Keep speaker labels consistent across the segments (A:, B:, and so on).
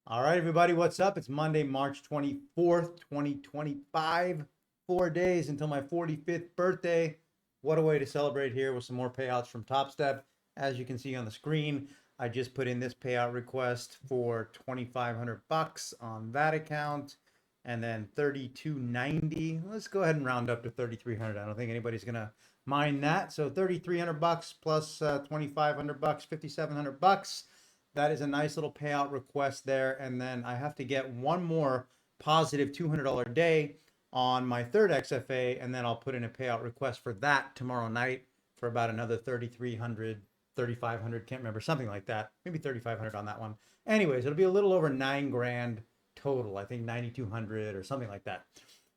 A: All right, everybody, what's up? It's Monday, March 24th, 2025. 4 days until my 45th birthday. What a way to celebrate here with some more payouts from Topstep. As you can see on the screen, I just put in this payout request for 2,500 bucks on that account and then 3290. Let's go ahead and round up to 3,300. I don't think anybody's going to mind that. So 3,300 bucks plus 2,500 bucks, 5,700 bucks. That is a nice little payout request there. And then I have to get one more positive $200 day on my third XFA, and then I'll put in a payout request for that tomorrow night for about another 3,300, 3,500, can't remember, something like that. Maybe 3,500 on that one. Anyways, it'll be a little over 9 grand total. I think 9,200 or something like that.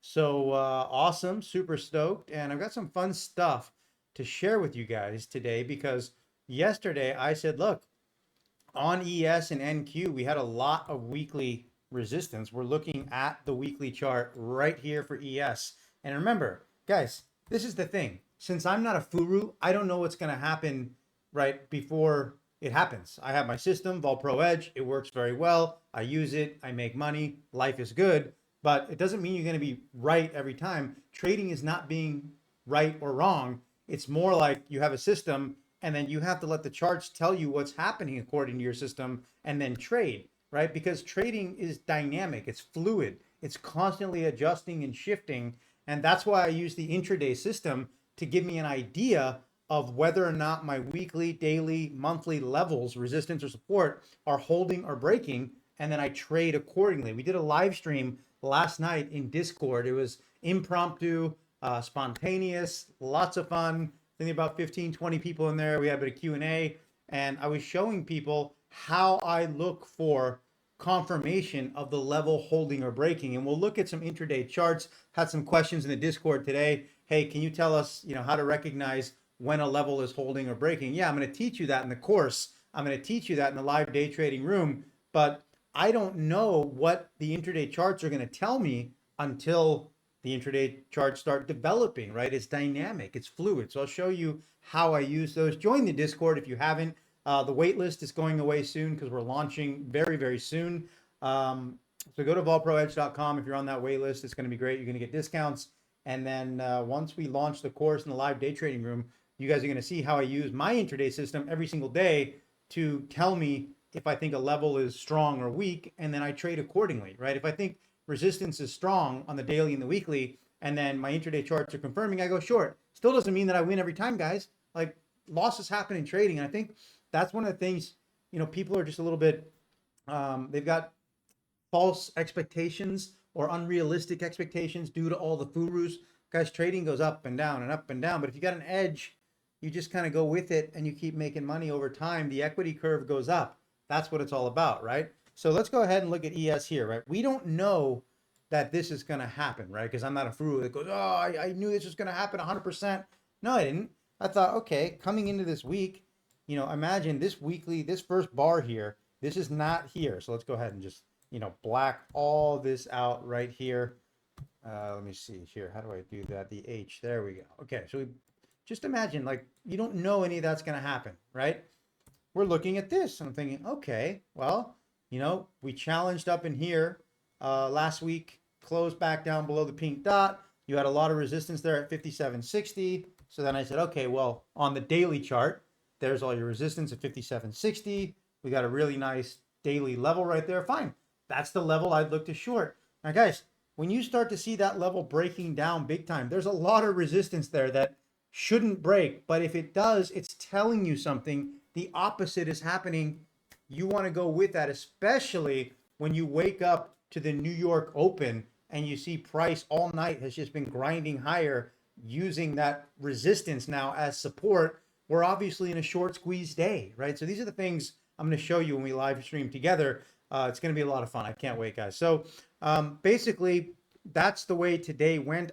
A: So awesome, super stoked. And I've got some fun stuff to share with you guys today because yesterday I said, look, on ES and NQ, we had a lot of weekly resistance. We're looking at the weekly chart right here for ES. And remember, guys, this is the thing. Since I'm not a furu, I don't know what's going to happen right before it happens. I have my system, Vol Pro Edge. It works very well. I use it. I make money. Life is good. But it doesn't mean you're going to be right every time. Trading is not being right or wrong. It's more like you have a system and then you have to let the charts tell you what's happening according to your system and then trade, right? Because trading is dynamic, it's fluid, it's constantly adjusting and shifting. And that's why I use the intraday system to give me an idea of whether or not my weekly, daily, monthly levels, resistance or support, are holding or breaking. And then I trade accordingly. We did a live stream last night in Discord. It was impromptu, spontaneous, lots of fun. I think about 15, 20 people in there. We had a bit of Q&A, and I was showing people how I look for confirmation of the level holding or breaking. And we'll look at some intraday charts. Had some questions in the Discord today. Hey, can you tell us, how to recognize when a level is holding or breaking? Yeah, I'm going to teach you that in the course. I'm going to teach you that in the live day trading room. But I don't know what the intraday charts are going to tell me until the intraday charts start developing, right? It's dynamic, it's fluid. So I'll show you how I use those. Join the Discord if you haven't. The wait list is going away soon because we're launching very, very soon. So go to volproedge.com if you're on that wait list. It's going to be great. You're going to get discounts. And then once we launch the course in the live day trading room, you guys are going to see how I use my intraday system every single day to tell me if I think a level is strong or weak, and then I trade accordingly, right? If I think resistance is strong on the daily and the weekly, and then my intraday charts are confirming, I go short. Still doesn't mean that I win every time, guys. Like, losses happen in trading. And I think that's one of the things, people are just a little bit, they've got false expectations or unrealistic expectations due to all the furus. Guys, trading goes up and down and up and down. But if you got an edge, you just kind of go with it and you keep making money over time. The equity curve goes up. That's what it's all about, right? So let's go ahead and look at ES here, right? We don't know that this is going to happen, right? Because I'm not a fool that goes, oh, I knew this was going to happen 100%. No, I didn't. I thought, okay, coming into this week, imagine this weekly, this first bar here, this is not here. So let's go ahead and just, black all this out right here. Let me see here. How do I do that? The H, there we go. Okay, so just imagine, like, you don't know any of that's going to happen, right? We're looking at this and I'm thinking, okay, well, we challenged up in here last week, closed back down below the pink dot. You had a lot of resistance there at 57.60. So then I said, okay, well, on the daily chart, there's all your resistance at 57.60. We got a really nice daily level right there. Fine. That's the level I'd look to short. Now, guys, when you start to see that level breaking down big time, there's a lot of resistance there that shouldn't break. But if it does, it's telling you something. The opposite is happening. You want to go with that, especially when you wake up to the New York Open and you see price all night has just been grinding higher, using that resistance now as support. We're obviously in a short squeeze day, right? So these are the things I'm going to show you when we live stream together. It's going to be a lot of fun. I can't wait, guys. So basically, that's the way today went.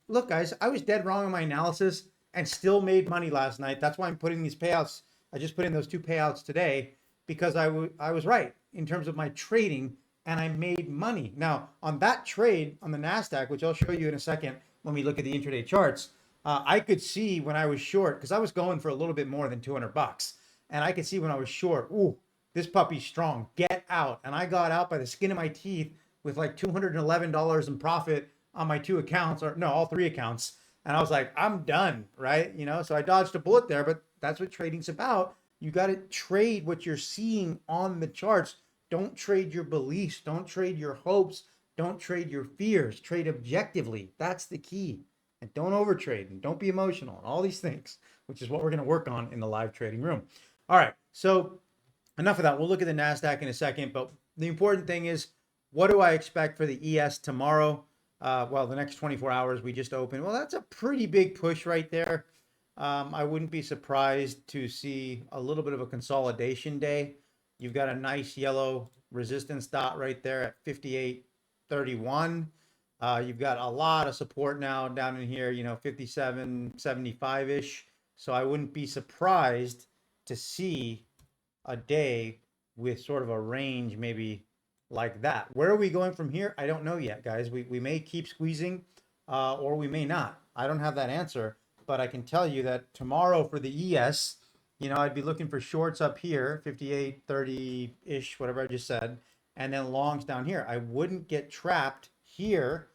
A: Look, guys, I was dead wrong on my analysis and still made money last night. That's why I'm putting these payouts. I just put in those two payouts today because I was right in terms of my trading and I made money. Now, on that trade on the NASDAQ, which I'll show you in a second when we look at the intraday charts, I could see when I was short, because I was going for a little bit more than 200 bucks. And I could see when I was short, ooh, this puppy's strong. Get out. And I got out by the skin of my teeth with like $211 in profit on my 2 accounts, or no, all 3 accounts. And I was like, I'm done, right? You know, so I dodged a bullet there, but that's what trading's about. You got to trade what you're seeing on the charts. Don't trade your beliefs. Don't trade your hopes. Don't trade your fears. Trade objectively. That's the key. And don't overtrade and don't be emotional and all these things, which is what we're going to work on in the live trading room. All right. So enough of that. We'll look at the NASDAQ in a second, but the important thing is, what do I expect for the ES tomorrow? Well, the next 24 hours we just opened. Well, that's a pretty big push right there. I wouldn't be surprised to see a little bit of a consolidation day. You've got a nice yellow resistance dot right there at 58.31. You've got a lot of support now down in here, you know, 57.75-ish. So I wouldn't be surprised to see a day with sort of a range maybe like that. Where are we going from here? I don't know yet, guys. We may keep squeezing or we may not. I don't have that answer, but I can tell you that tomorrow for the ES, you know, I'd be looking for shorts up here, 58.30-ish, whatever I just said, and then longs down here. I wouldn't get trapped here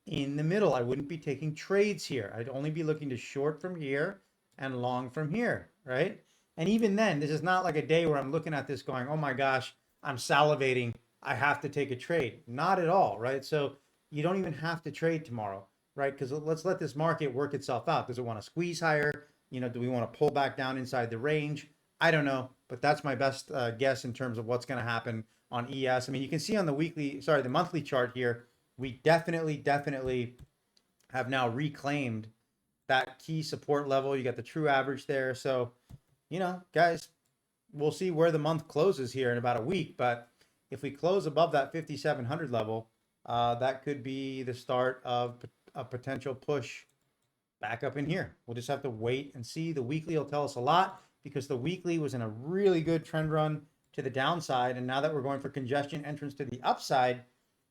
A: in the middle. I wouldn't be taking trades here. I'd only be looking to short from here and long from here, right? And even then, this is not like a day where I'm looking at this going, oh my gosh, I'm salivating. I have to take a trade. Not at all, right? So you don't even have to trade tomorrow, right? Because let's let this market work itself out. Does it want to squeeze higher? You know, do we want to pull back down inside the range? I don't know, but that's my best guess in terms of what's going to happen on ES. I mean, you can see on the monthly chart here, we definitely have now reclaimed that key support level. You got the true average there. So, you know, guys, we'll see where the month closes here in about a week. But if we close above that 5,700 level, that could be the start of a potential push back up in here. We'll just have to wait and see. The weekly will tell us a lot because the weekly was in a really good trend run to the downside. And now that we're going for congestion entrance to the upside,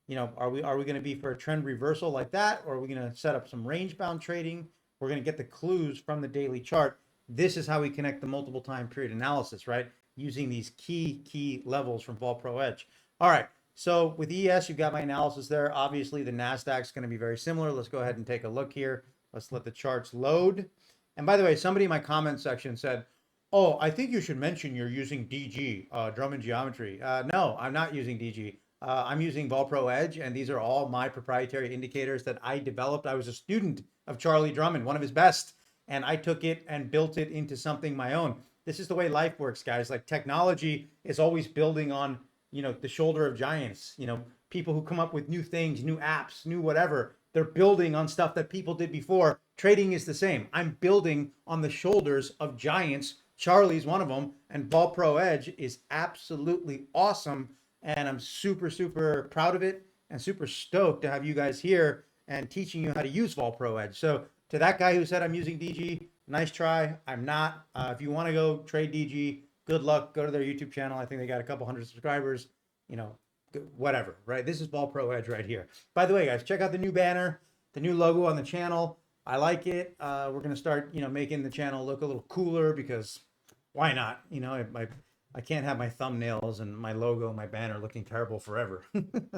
A: you know, are we going to be for a trend reversal like that? Or are we going to set up some range bound trading? We're going to get the clues from the daily chart. This is how we connect the multiple time period analysis, right? Using these key levels from Vol Pro Edge. All right. So with ES, you've got my analysis there. Obviously, the NASDAQ is going to be very similar. Let's go ahead and take a look here. Let's let the charts load. And by the way, somebody in my comment section said, oh, I think you should mention you're using DG, Drummond Geometry. No, I'm not using DG. I'm using Vol Pro Edge, and these are all my proprietary indicators that I developed. I was a student of Charlie Drummond, one of his best, and I took it and built it into something my own. This is the way life works, guys. Like, technology is always building on, you know, the shoulder of giants. You know, people who come up with new things, new apps, new whatever. They're building on stuff that people did before. Trading is the same. I'm building on the shoulders of giants. Charlie's one of them, and Vol Pro Edge is absolutely awesome. And I'm super proud of it and super stoked to have you guys here and teaching you how to use Vol Pro Edge. So to that guy who said I'm using DG, nice try. I'm not. If you want to go trade DG, good luck. Go to their YouTube channel. I think they got a couple hundred subscribers, you know, whatever, right? This is Vol Pro Edge right here. By the way, guys, check out the new banner, the new logo on the channel. I like it. We're going to start, you know, making the channel look a little cooler because why not? You know, I can't have my thumbnails and my logo, my banner looking terrible forever.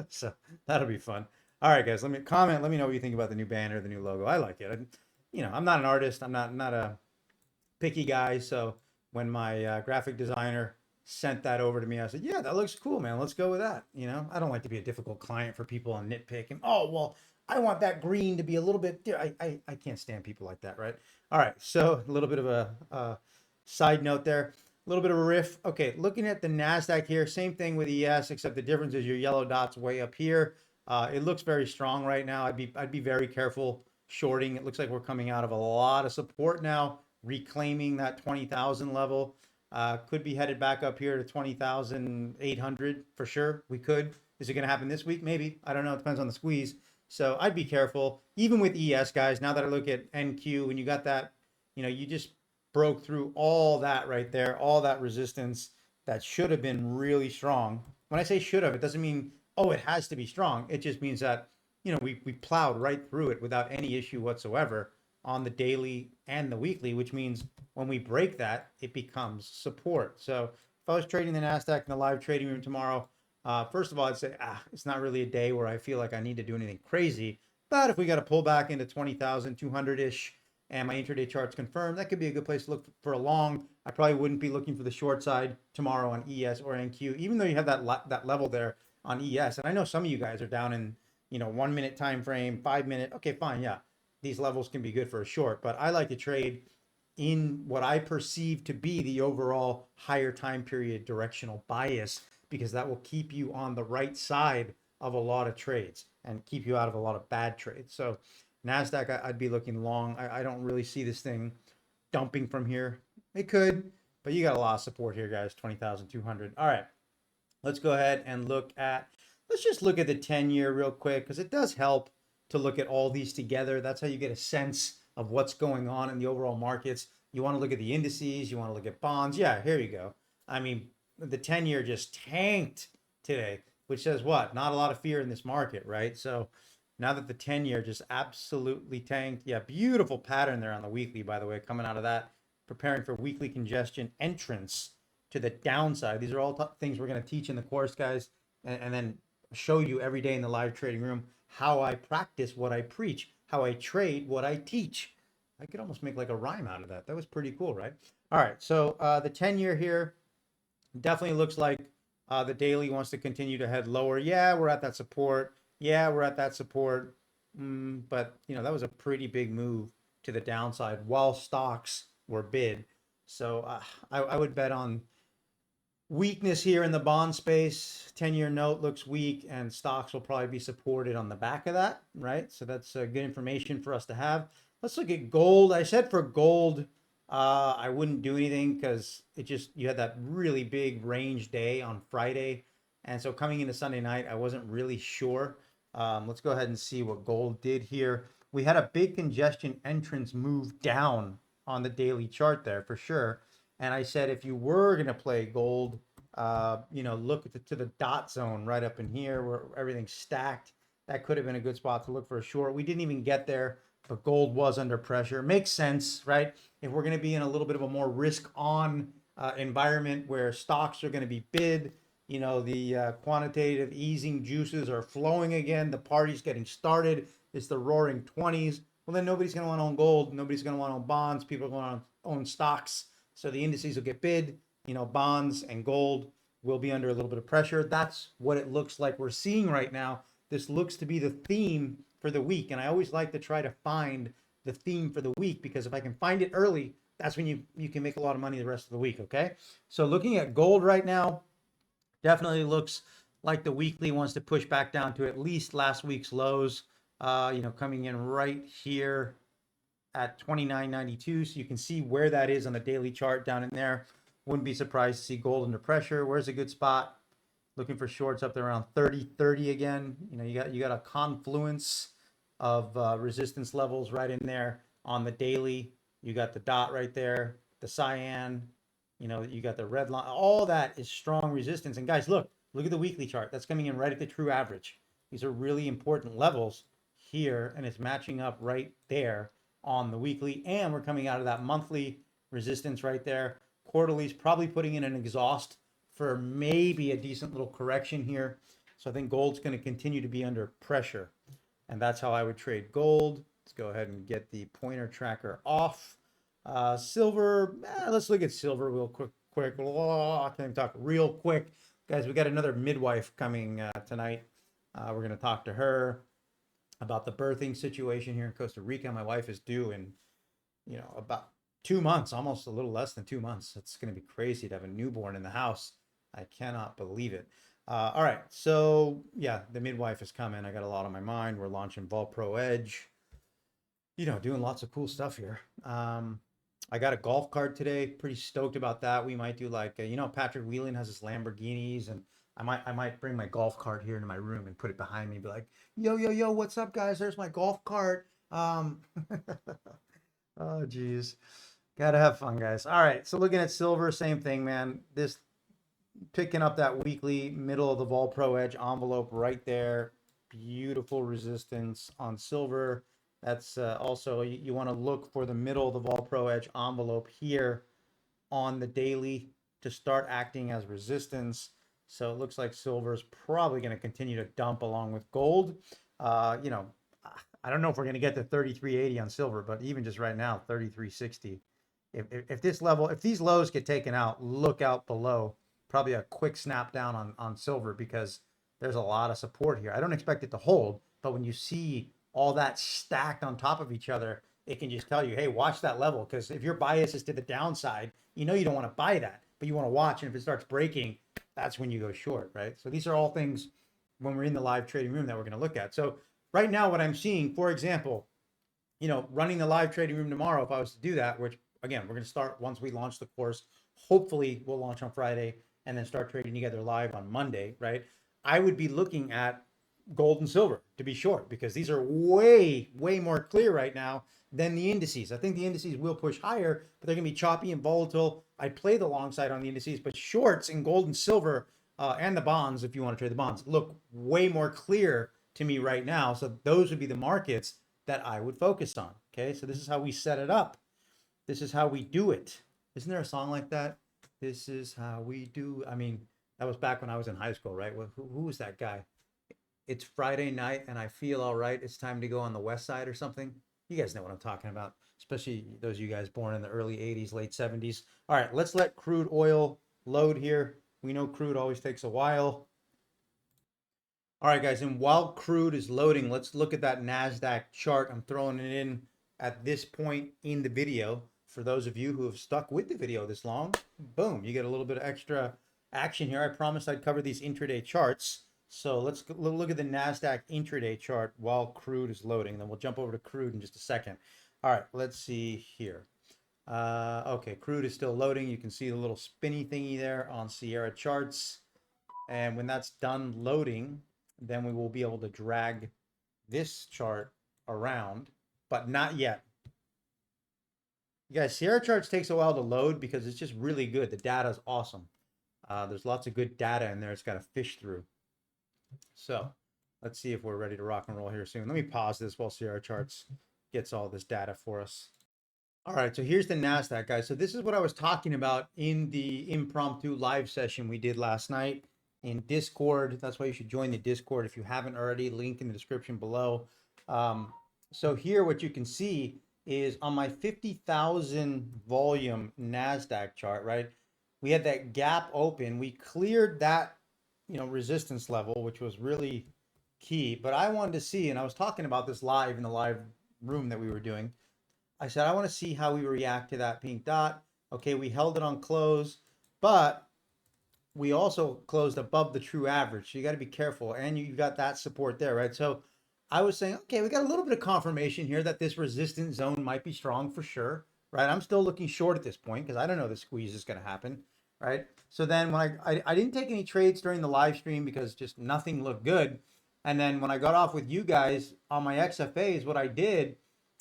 A: So that'll be fun. All right, guys, let me comment. Let me know what you think about the new banner, the new logo. I like it. You know, I'm not an artist. I'm not a picky guy. So when my graphic designer sent that over to me, I said, yeah, that looks cool, man. Let's go with that. You know, I don't like to be a difficult client for people on nitpick and, oh, well, I want that green to be a little bit, I can't stand people like that, right? All right, so a little bit of a side note there. A little bit of a riff. Okay, looking at the NASDAQ here, same thing with ES, except the difference is your yellow dot's way up here. It looks very strong right now. I'd be very careful shorting. It looks like we're coming out of a lot of support now, reclaiming that 20,000 level. Could be headed back up here to 20,800 for sure. We could. Is it going to happen this week? Maybe. I don't know. It depends on the squeeze. So I'd be careful. Even with ES, guys, now that I look at NQ, and you got that, you know, you just broke through all that right there, all that resistance that should have been really strong. When I say should have, it doesn't mean, oh, it has to be strong. It just means that, you know, we plowed right through it without any issue whatsoever on the daily and the weekly, which means when we break that, it becomes support. So if I was trading the NASDAQ in the live trading room tomorrow, first of all, I'd say, it's not really a day where I feel like I need to do anything crazy. But if we got to pull back into 20,200-ish and my intraday chart's confirmed, that could be a good place to look for a long. I probably wouldn't be looking for the short side tomorrow on ES or NQ, even though you have that level there on ES. And I know some of you guys are down in, 1 minute time frame, 5 minute. Okay, fine. Yeah. These levels can be good for a short, but I like to trade in what I perceive to be the overall higher time period directional bias, because that will keep you on the right side of a lot of trades and keep you out of a lot of bad trades. So NASDAQ, I'd be looking long. I don't really see this thing dumping from here. It could, but you got a lot of support here, guys. 20,200. All right, let's go ahead and let's just look at the 10-year real quick, because it does help to look at all these together. That's how you get a sense of what's going on in the overall markets. You want to look at the indices, you want to look at bonds. Yeah, here you go. I mean, the 10-year just tanked today, which says what? Not a lot of fear in this market, right? So now that the 10-year just absolutely tanked. Yeah, beautiful pattern there on the weekly, by the way, coming out of that, preparing for weekly congestion entrance to the downside. These are all things we're going to teach in the course, guys, and then show you every day in the live trading room how I practice what I preach, how I trade what I teach. I could almost make like a rhyme out of that. That was pretty cool, right? All right, so the 10-year here definitely looks like the daily wants to continue to head lower. Yeah, we're at that support. Yeah, we're at that support. But, that was a pretty big move to the downside while stocks were bid. So I would bet on weakness here in the bond space. 10-year note looks weak, and stocks will probably be supported on the back of that, right? So that's good information for us to have. Let's look at gold. I said for gold, I wouldn't do anything because you had that really big range day on Friday. And so coming into Sunday night, I wasn't really sure. Let's go ahead and see what gold did here. We had a big congestion entrance move down on the daily chart there for sure. And I said, if you were going to play gold, look to the dot zone right up in here where everything's stacked. That could have been a good spot to look for a short. We didn't even get there, but gold was under pressure. Makes sense, right? If we're going to be in a little bit of a more risk-on environment where stocks are going to be bid, the quantitative easing juices are flowing again. The party's getting started. It's the roaring 20s. Well, then nobody's going to want to own gold. Nobody's going to want to own bonds. People are going to own stocks. So the indices will get bid. Bonds and gold will be under a little bit of pressure. That's what it looks like we're seeing right now. This looks to be the theme for the week. And I always like to try to find the theme for the week, because if I can find it early, that's when you can make a lot of money the rest of the week, okay? So looking at gold right now, definitely looks like the weekly wants to push back down to at least last week's lows, coming in right here at 29.92. So you can see where that is on the daily chart down in there. Wouldn't be surprised to see gold under pressure. Where's a good spot? Looking for shorts up there around 30.30 again. You got a confluence of resistance levels right in there on the daily. You got the dot right there, the cyan. You got the red line. All that is strong resistance. And guys, look at the weekly chart. That's coming in right at the true average. These are really important levels here, and it's matching up right there on the weekly. And we're coming out of that monthly resistance right there. Quarterly's probably putting in an exhaust for maybe a decent little correction here. So I think gold's going to continue to be under pressure. And that's how I would trade gold. Let's go ahead and get the pointer tracker off. Silver, let's look at silver real quick. I can't even talk real quick. Guys, we got another midwife coming tonight. We're going to talk to her about the birthing situation here in Costa Rica. My wife is due in, about 2 months, almost a little less than 2 months. It's going to be crazy to have a newborn in the house. I cannot believe it. All right, so yeah, the midwife is coming. I got a lot on my mind. We're launching Vol Pro Edge. Doing lots of cool stuff here. I got a golf cart today. Pretty stoked about that. We might do like, Patrick Whelan has his Lamborghinis, and I might bring my golf cart here into my room and put it behind me and be like, yo, what's up, guys? There's my golf cart. Oh, geez. Gotta have fun, guys. All right, so looking at silver, same thing, man. This picking up that weekly middle of the Vol Pro Edge envelope right there. Beautiful resistance on silver. That's also, you want to look for the middle of the Vol Pro Edge envelope here on the daily. to start acting as resistance. So it looks like silver is probably going to continue to dump along with gold. You know, I don't know if we're going to get to 33.80 on silver, but even just right now, 33.60. If this level, if these lows get taken out, look out below. Probably a quick snap down on silver because there's a lot of support here. I don't expect it to hold, but when you see all that stacked on top of each other, it can just tell you, hey, watch that level. Because if your bias is to the downside, you know you don't want to buy that, but you want to watch. And if it starts breaking, that's when you go short, right? So these are all things when we're in the live trading room that we're going to look at. So right now, what I'm seeing, for example, you know, running the live trading room tomorrow, if I was to do that, which again, we're going to start once we launch the course. Hopefully, we'll launch on Friday and then start trading together live on Monday, right? I would be looking at gold and silver to be short because these are way, way more clear right now than the indices. I think the indices will push higher, but they're going to be choppy and volatile. I play the long side on the indices, but shorts in gold and silver and the bonds, if you want to trade the bonds, look way more clear to me right now. So those would be the markets that I would focus on. Okay, so this is how we set it up. This is how we do it. Isn't there a song like that? This is how we do. I mean, that was back when I was in high school, right? Who was that guy? It's Friday night and I feel all right. It's time to go on the west side or something. You guys know what I'm talking about, especially those of you guys born in the early 80s, late 70s. All right, let's let crude oil load here. We know crude always takes a while. All right, guys, and while crude is loading, let's look at that NASDAQ chart. I'm throwing it in at this point in the video. For those of you who have stuck with the video this long, boom, you get a little bit of extra action here. I promised I'd cover these intraday charts. So let's look at the NASDAQ intraday chart while crude is loading. Then we'll jump over to crude in just a second. All right, let's see here. Okay, crude is still loading. You can see the little spinny thingy there on Sierra charts. And when that's done loading, then we will be able to drag this chart around, but not yet. You guys, Sierra charts takes a while to load because it's just really good. The data is awesome. There's lots of good data in there. It's got to fish through. So let's see if we're ready to rock and roll here soon. Let me pause this while Sierra charts gets all this data for us. All right, so here's the NASDAQ, guys. So this is what I was talking about in the impromptu live session we did last night in Discord. That's why you should join the Discord if you haven't already. Link in the description below. So here what you can see is on my 50,000 volume NASDAQ chart, right? We had that gap open. We cleared that, you know, resistance level, which was really key. But I wanted to see, and I was talking about this live in the live room that we were doing. I said, I want to see how we react to that pink dot. Okay, we held it on close, but we also closed above the true average. So you got to be careful. And you got that support there, right? So I was saying, okay, we got a little bit of confirmation here that this resistance zone might be strong for sure, right? I'm still looking short at this point because I don't know the squeeze is going to happen, right? So then when I didn't take any trades during the live stream because just nothing looked good. And then when I got off with you guys on my XFAs, what I did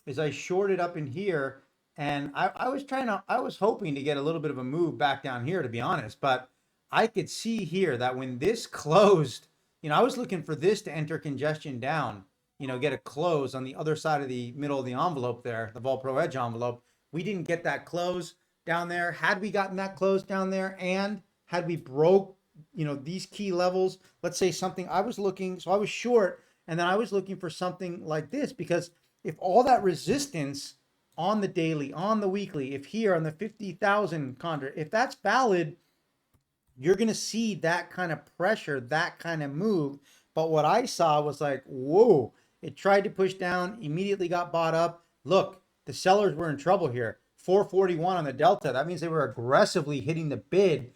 A: is I shorted up in here and I was hoping to get a little bit of a move back down here, to be honest, but I could see here that when this closed, you know, I was looking for this to enter congestion down, you know, get a close on the other side of the middle of the envelope there, the Vol Pro Edge envelope. We didn't get that close down there. Had we gotten that close down there and had we broke, you know, these key levels, let's say something I was looking, so I was short and then I was looking for something like this because if all that resistance on the daily, on the weekly, if here on the 50,000 condor, if that's valid, you're going to see that kind of pressure, that kind of move. But what I saw was like, whoa, it tried to push down, immediately got bought up. Look, the sellers were in trouble here. 441 on the delta. That means they were aggressively hitting the bid,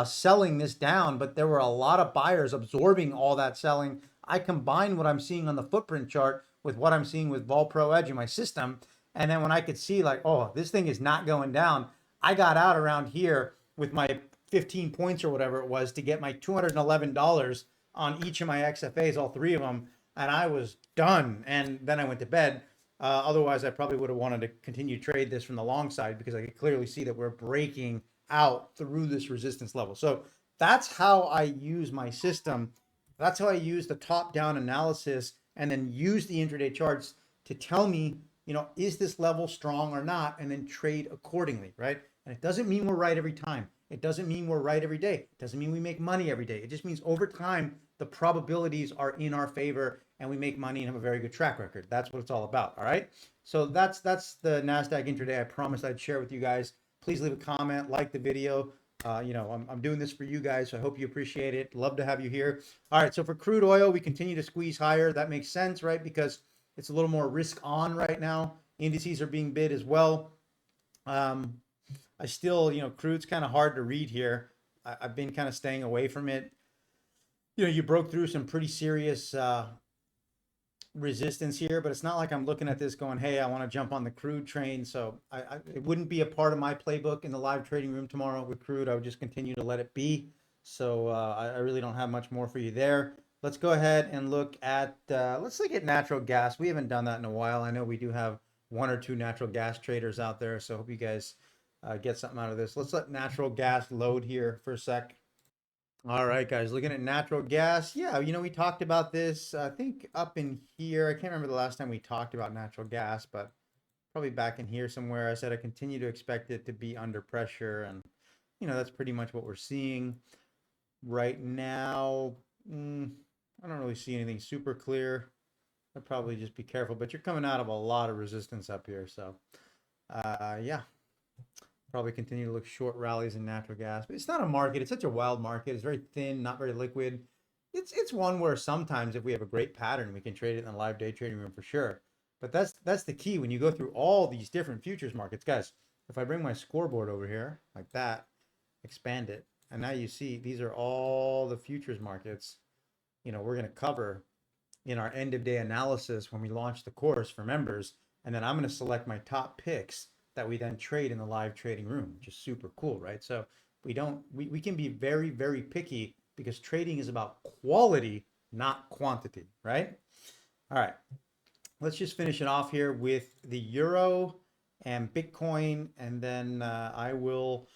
A: selling this down, but there were a lot of buyers absorbing all that selling. I combined what I'm seeing on the footprint chart with what I'm seeing with Vol Pro Edge in my system. And then when I could see like, oh, this thing is not going down, I got out around here with my 15 points or whatever it was to get my $211 on each of my XFAs, all three of them. And I was done. And then I went to bed. Otherwise, I probably would have wanted to continue to trade this from the long side because I could clearly see that we're breaking out through this resistance level. So that's how I use my system. That's how I use the top-down analysis and then use the intraday charts to tell me, you know, is this level strong or not, and then trade accordingly, right? And it doesn't mean we're right every time. It doesn't mean we're right every day. It doesn't mean we make money every day. It just means over time, the probabilities are in our favor and we make money and have a very good track record. That's what it's all about. All right. So that's the NASDAQ intraday. I promised I'd share with you guys. Please leave a comment, like the video. I'm doing this for you guys, so I hope you appreciate it. Love to have you here. All right, so for crude oil, we continue to squeeze higher. That makes sense, right? Because it's a little more risk on right now. Indices are being bid as well. I still, crude's kind of hard to read here. I've been kind of staying away from it. You broke through some pretty serious resistance here, but it's not like I'm looking at this going, hey, I want to jump on the crude train. So it wouldn't be a part of my playbook in the live trading room tomorrow with crude. I would just continue to let it be. So I really don't have much more for you there. Let's go ahead and look at, let's look at natural gas. We haven't done that in a while. I know we do have one or two natural gas traders out there. So I hope you guys get something out of this. Let's let natural gas load here for a sec. All right, guys, looking at natural gas. Yeah, we talked about this, I think up in here. I can't remember the last time we talked about natural gas, but probably back in here somewhere. I said I continue to expect it to be under pressure. And, that's pretty much what we're seeing right now. I don't really see anything super clear. I'd probably just be careful, but you're coming out of a lot of resistance up here. So, yeah. Probably continue to look short rallies in natural gas, but it's not a market. It's such a wild market. It's very thin, not very liquid. It's one where sometimes if we have a great pattern, we can trade it in a live day trading room for sure. But that's the key when you go through all these different futures markets, guys. If I bring my scoreboard over here like that, expand it, and now you see these are all the futures markets. We're going to cover in our end of day analysis when we launch the course for members, and then I'm going to select my top picks that we then trade in the live trading room, which is super cool, right? So we can be very, very picky because trading is about quality, not quantity, right? All right, let's just finish it off here with the euro and Bitcoin, and then I will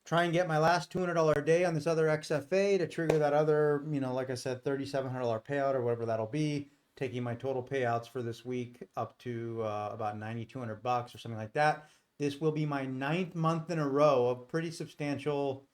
A: try and get my last $200 a day on this other XFA to trigger that other, like I said, $3,700 payout or whatever that'll be, taking my total payouts for this week up to about $9,200 or something like that. This will be my 9th month in a row of pretty substantial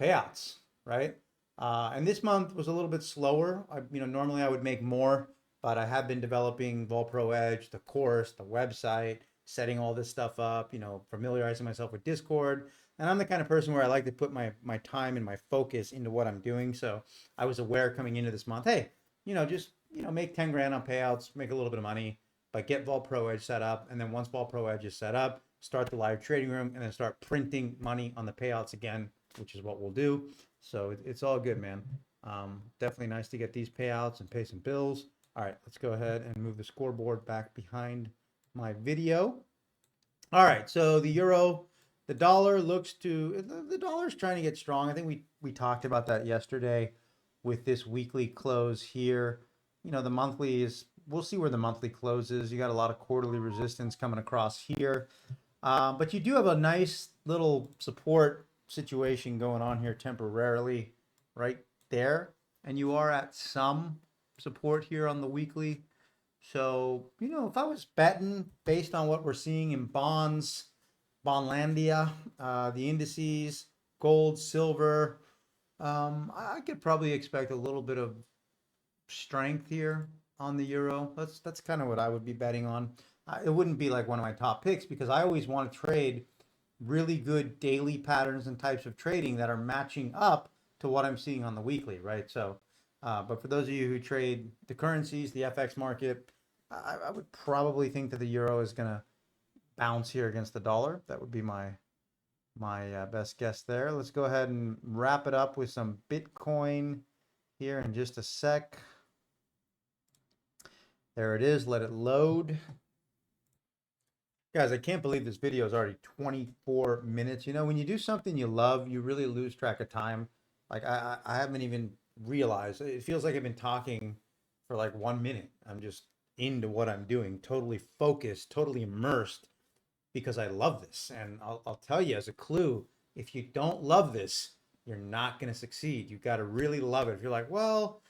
A: payouts, right? And this month was a little bit slower. Normally I would make more, but I have been developing VolPro Edge, the course, the website, setting all this stuff up, familiarizing myself with Discord. And I'm the kind of person where I like to put my time and my focus into what I'm doing. So I was aware coming into this month, hey, just, make 10 grand on payouts, make a little bit of money, but get VolPro Edge set up. And then once VolPro Edge is set up, start the live trading room, and then start printing money on the payouts again, which is what we'll do. So it's all good, man. Definitely nice to get these payouts and pay some bills. All right, let's go ahead and move the scoreboard back behind my video. All right, so the euro, the dollar the dollar's trying to get strong. I think we talked about that yesterday with this weekly close here. The monthly we'll see where the monthly closes. You got a lot of quarterly resistance coming across here. But you do have a nice little support situation going on here temporarily right there. And you are at some support here on the weekly. So, if I was betting based on what we're seeing in bonds, Bondlandia, the indices, gold, silver, I could probably expect a little bit of strength here on the euro. That's kind of what I would be betting on. It wouldn't be like one of my top picks because I always want to trade really good daily patterns and types of trading that are matching up to what I'm seeing on the weekly, right? So, but for those of you who trade the currencies, the FX market, I would probably think that the euro is going to bounce here against the dollar. That would be my best guess there. Let's go ahead and wrap it up with some Bitcoin here in just a sec. There it is. Let it load. Guys, I can't believe this video is already 24 minutes. When you do something you love, you really lose track of time. Like I haven't even realized. It feels like I've been talking for like 1 minute. I'm just into what I'm doing, totally focused, totally immersed because I love this. And I'll tell you as a clue, if you don't love this, you're not going to succeed. You've got to really love it. If you're like, well,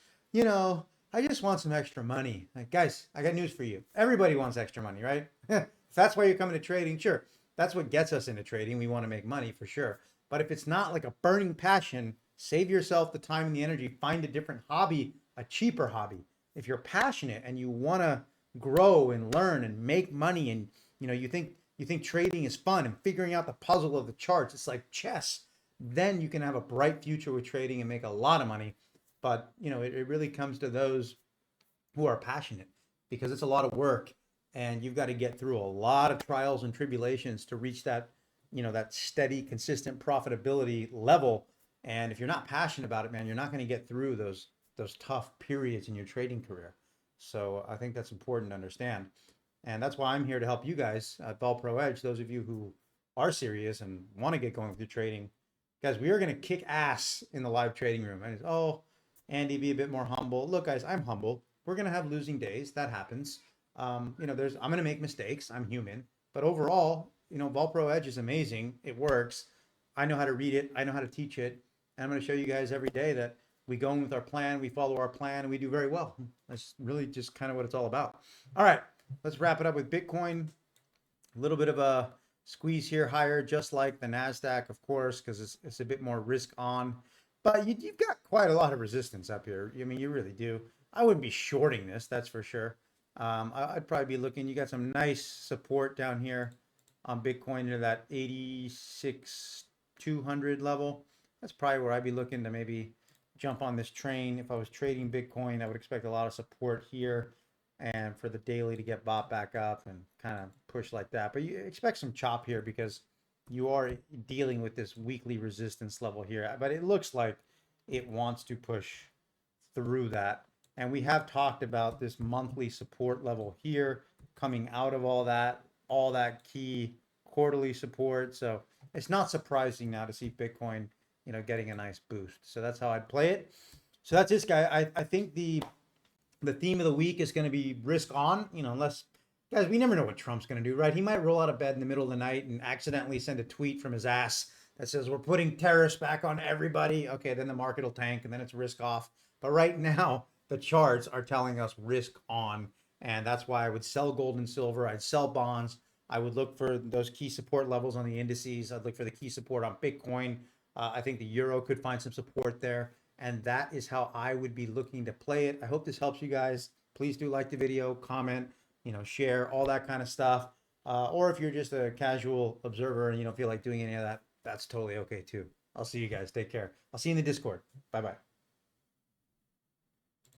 A: I just want some extra money. Like, guys, I got news for you. Everybody wants extra money, right? If that's why you're coming to trading, sure. That's what gets us into trading. We want to make money for sure. But if it's not like a burning passion, save yourself the time and the energy, find a different hobby, a cheaper hobby. If you're passionate and you want to grow and learn and make money, and you think trading is fun and figuring out the puzzle of the charts, it's like chess, then you can have a bright future with trading and make a lot of money. But it really comes to those who are passionate, because it's a lot of work, and you've got to get through a lot of trials and tribulations to reach that steady, consistent profitability level. And if you're not passionate about it, man, you're not going to get through those tough periods in your trading career. So I think that's important to understand. And that's why I'm here to help you guys at Vol Pro Edge, those of you who are serious and want to get going with your trading. Guys, we are going to kick ass in the live trading room. And Andy, be a bit more humble. Look, guys, I'm humble. We're going to have losing days. That happens. I'm going to make mistakes. I'm human. But overall, Vol Pro Edge is amazing. It works. I know how to read it. I know how to teach it. And I'm going to show you guys every day that we go in with our plan, we follow our plan, and we do very well. That's really just kind of what it's all about. All right, let's wrap it up with Bitcoin. A little bit of a squeeze here higher, just like the NASDAQ, of course, because it's a bit more risk on. But you've got quite a lot of resistance up here. I mean, you really do. I wouldn't be shorting this, that's for sure. I'd probably be looking, you got some nice support down here on Bitcoin into that 86,200 level. That's probably where I'd be looking to maybe jump on this train. If I was trading Bitcoin, I would expect a lot of support here, and for the daily to get bought back up and kind of push like that. But you expect some chop here because you are dealing with this weekly resistance level here. But it looks like it wants to push through that. And we have talked about this monthly support level here coming out of all that key quarterly support. So it's not surprising now to see Bitcoin getting a nice boost. So that's how I'd play it. So that's this guy. I think the theme of the week is going to be risk on, unless, guys, we never know what Trump's going to do, right? He might roll out of bed in the middle of the night and accidentally send a tweet from his ass that says, we're putting tariffs back on everybody. Okay, then the market will tank and then it's risk off. But right now, the charts are telling us risk on. And that's why I would sell gold and silver. I'd sell bonds. I would look for those key support levels on the indices. I'd look for the key support on Bitcoin. I think the euro could find some support there. And that is how I would be looking to play it. I hope this helps you guys. Please do like the video, comment, share, all that kind of stuff. Or if you're just a casual observer and you don't feel like doing any of that, that's totally okay too. I'll see you guys. Take care. I'll see you in the Discord. Bye-bye.